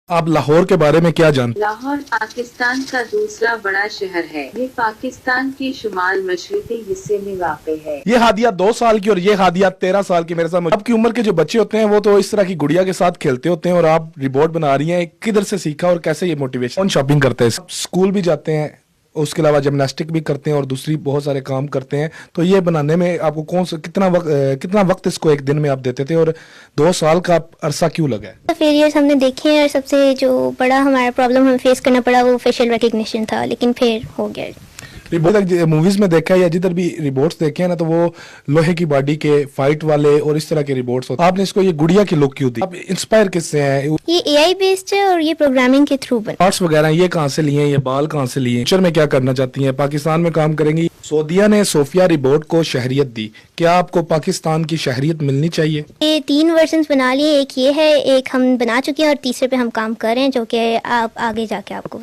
आप लाहौर के बारे में क्या जानते लाहौर पाकिस्तान का दूसरा बड़ा शहर है। ये पाकिस्तान के शुमाल मशरकी हिस्से में वाक़ है। ये हादिया 2 साल की और ये हादिया 13 साल की मेरे साथ। आपकी उम्र के जो बच्चे होते हैं वो तो इस तरह की गुड़िया के साथ खेलते होते हैं और आप रिपोर्ट बना रही हैं। किधर से सीखा और कैसे ये मोटिवेशन? कौन शॉपिंग करते हैं? स्कूल भी जाते हैं, उसके अलावा जिमनास्टिक भी करते हैं और दूसरी बहुत सारे काम करते हैं। तो ये बनाने में आपको कौन सा कितना वक्त इसको एक दिन में आप देते थे और 2 साल का अरसा क्यों लगा है? फेलियर्स हमने देखे हैं और सबसे जो बड़ा हमारा प्रॉब्लम हमें फेस करना पड़ा वो फेशियल रिकग्निशन था, लेकिन फिर हो गया। रिपोर्ट मूवीज में देखा है या जिधर भी रिपोर्ट्स देखे हैं ना, तो वो लोहे की बॉडी के फाइट वाले और इस तरह के रिपोर्ट्स होते हैं। आपने इसको ये गुड़िया की लुक क्यों दी? आप इंस्पायर किससे हैं? ये एआई बेस्ड है और ये प्रोग्रामिंग के थ्रू बना। पार्ट्स वगैरह ये कहाँ से लिए हैं? ये बाल कहाँ से लिए हैं? फ्यूचर में क्या करना चाहती हैं? पाकिस्तान में काम करेंगी? सऊदीया ने सोफिया रिपोर्ट को शहरियत दी, क्या आपको पाकिस्तान की शहरियत मिलनी चाहिए? ये 3 वर्जन्स बना लिए, एक ये है, एक हम बना चुके हैं और तीसरे पे हम काम कर रहे हैं, जो कि आप आगे जाके आपको